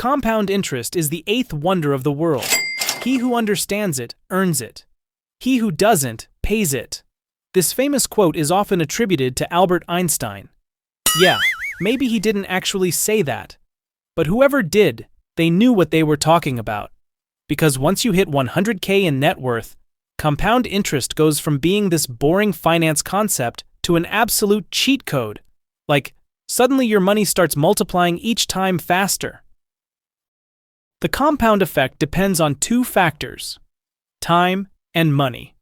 Compound interest is the eighth wonder of the world. He who understands it earns it. He who doesn't pays it. This famous quote is often attributed to Albert Einstein. Yeah, maybe he didn't actually say that. But whoever did, they knew what they were talking about. Because once you hit 100K in net worth, compound interest goes from being this boring finance concept to an absolute cheat code. Like, suddenly your money starts multiplying each time faster. The compound effect depends on two factors: time and money.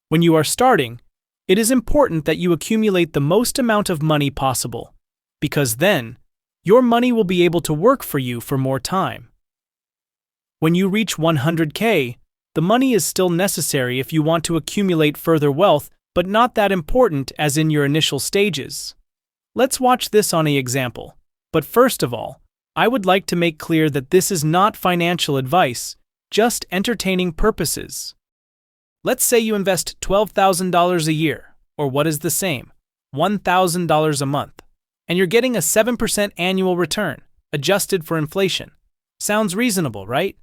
When you are starting, it is important that you accumulate the most amount of money possible, because then, your money will be able to work for you for more time. When you reach 100K, the money is still necessary if you want to accumulate further wealth, but not that important as in your initial stages. Let's watch this on an example. But first of all, I would like to make clear that this is not financial advice, just entertaining purposes. Let's say you invest $12,000 a year, or what is the same, $1,000 a month, and you're getting a 7% annual return, adjusted for inflation. Sounds reasonable, right?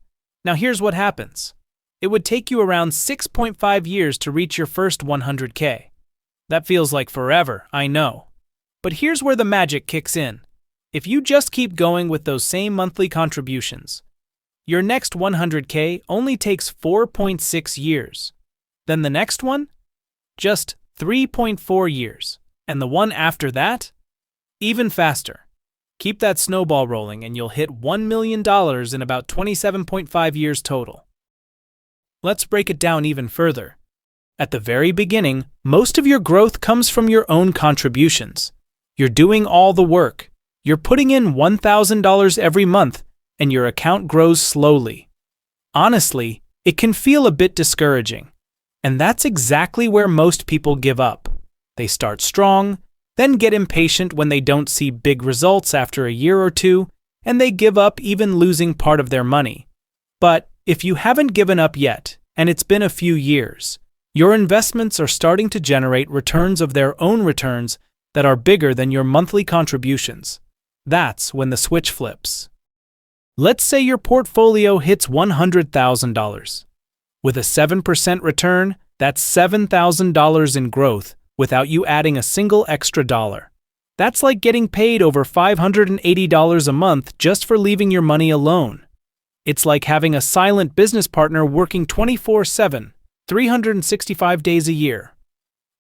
Now here's what happens. It would take you around 6.5 years to reach your first 100K. That feels like forever, I know. But here's where the magic kicks in. If you just keep going with those same monthly contributions, your next 100K only takes 4.6 years. Then the next one? Just 3.4 years. And the one after that? Even faster. Keep that snowball rolling and you'll hit $1 million in about 27.5 years total. Let's break it down even further. At the very beginning, most of your growth comes from your own contributions. You're doing all the work. You're putting in $1,000 every month, and your account grows slowly. Honestly, it can feel a bit discouraging. And that's exactly where most people give up. They start strong, then get impatient when they don't see big results after a year or two, and they give up even losing part of their money. But if you haven't given up yet, and it's been a few years, your investments are starting to generate returns of their own returns that are bigger than your monthly contributions. That's when the switch flips. Let's say your portfolio hits $100,000. With a 7% return, that's $7,000 in growth without you adding a single extra dollar. That's like getting paid over $580 a month just for leaving your money alone. It's like having a silent business partner working 24/7, 365 days a year.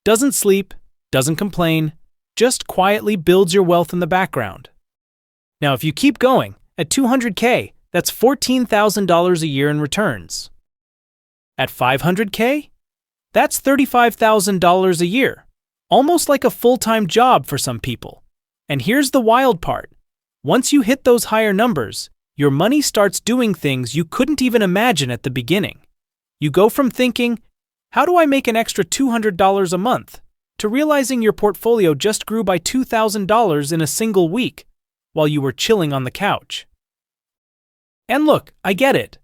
Doesn't sleep, doesn't complain, just quietly builds your wealth in the background. Now, if you keep going, at 200K, that's $14,000 a year in returns. At 500K, that's $35,000 a year, almost like a full-time job for some people. And here's the wild part. Once you hit those higher numbers, your money starts doing things you couldn't even imagine at the beginning. You go from thinking, how do I make an extra $200 a month, to realizing your portfolio just grew by $2,000 in a single week, while you were chilling on the couch. And look, I get it.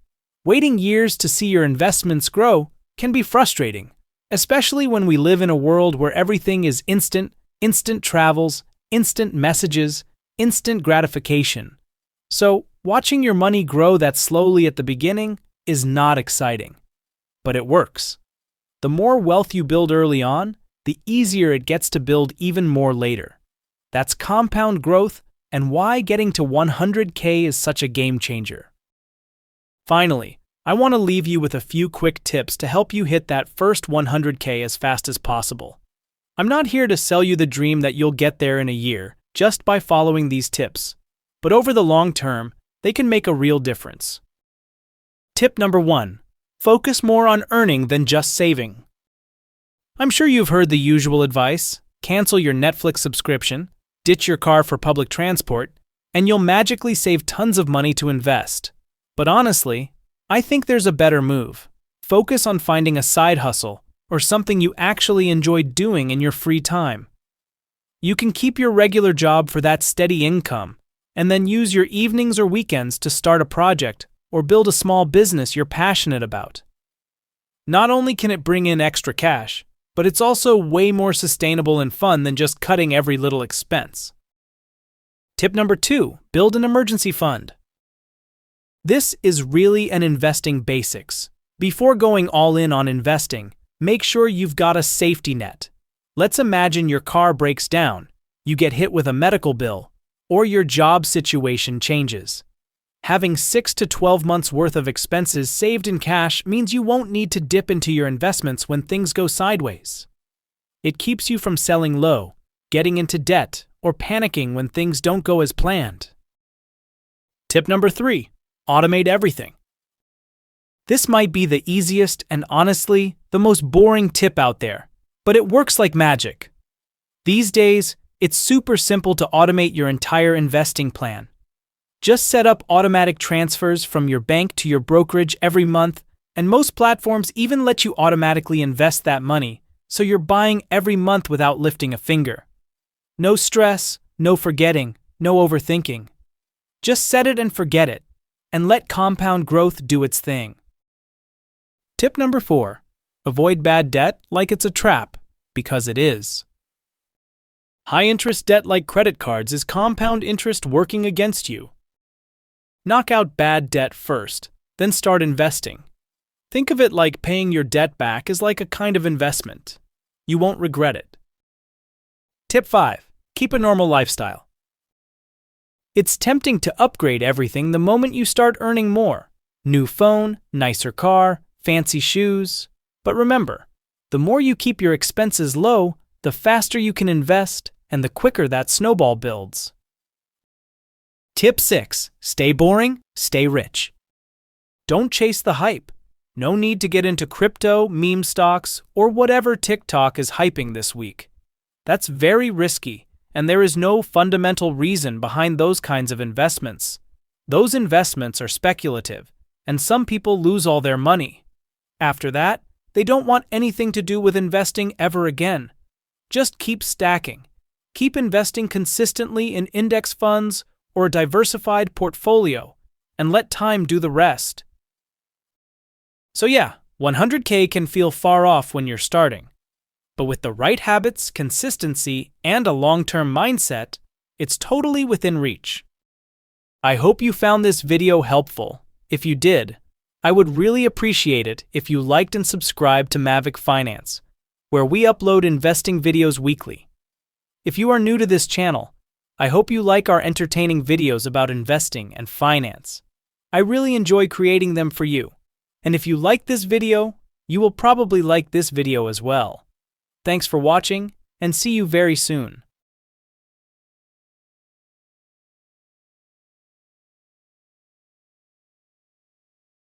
Waiting years to see your investments grow can be frustrating, especially when we live in a world where everything is instant travels, instant messages, instant gratification. So, watching your money grow that slowly at the beginning is not exciting. But it works. The more wealth you build early on, the easier it gets to build even more later. That's compound growth and why getting to 100K is such a game changer. Finally, I want to leave you with a few quick tips to help you hit that first 100K as fast as possible. I'm not here to sell you the dream that you'll get there in a year just by following these tips, but over the long term, they can make a real difference. Tip number 1. Focus more on earning than just saving. I'm sure you've heard the usual advice: cancel your Netflix subscription, ditch your car for public transport, and you'll magically save tons of money to invest. But honestly, I think there's a better move. Focus on finding a side hustle or something you actually enjoy doing in your free time. You can keep your regular job for that steady income, and then use your evenings or weekends to start a project or build a small business you're passionate about. Not only can it bring in extra cash, but it's also way more sustainable and fun than just cutting every little expense. Tip number 2, build an emergency fund. This is really an investing basics. Before going all in on investing, make sure you've got a safety net. Let's imagine your car breaks down, you get hit with a medical bill, or your job situation changes. Having 6 to 12 months worth of expenses saved in cash means you won't need to dip into your investments when things go sideways. It keeps you from selling low, getting into debt, or panicking when things don't go as planned. Tip number 3. Automate everything. This might be the easiest and honestly, the most boring tip out there, but it works like magic. These days, it's super simple to automate your entire investing plan. Just set up automatic transfers from your bank to your brokerage every month, and most platforms even let you automatically invest that money, so you're buying every month without lifting a finger. No stress, no forgetting, no overthinking. Just set it and forget it, and let compound growth do its thing. Tip number 4. Avoid bad debt like it's a trap, because it is. High-interest debt like credit cards is compound interest working against you. Knock out bad debt first, then start investing. Think of it like paying your debt back is like a kind of investment. You won't regret it. Tip 5. Keep a normal lifestyle. It's tempting to upgrade everything the moment you start earning more. New phone, nicer car, fancy shoes. But remember, the more you keep your expenses low, the faster you can invest and the quicker that snowball builds. Tip 6. Stay boring, stay rich. Don't chase the hype. No need to get into crypto, meme stocks, or whatever TikTok is hyping this week. That's very risky, and there is no fundamental reason behind those kinds of investments. Those investments are speculative, and some people lose all their money. After that, they don't want anything to do with investing ever again. Just keep stacking. Keep investing consistently in index funds or a diversified portfolio, and let time do the rest. So yeah, 100K can feel far off when you're starting. But with the right habits, consistency, and a long-term mindset, it's totally within reach. I hope you found this video helpful. If you did, I would really appreciate it if you liked and subscribed to Mavic Finance, where we upload investing videos weekly. If you are new to this channel, I hope you like our entertaining videos about investing and finance. I really enjoy creating them for you. And if you like this video, you will probably like this video as well. Thanks for watching, and see you very soon.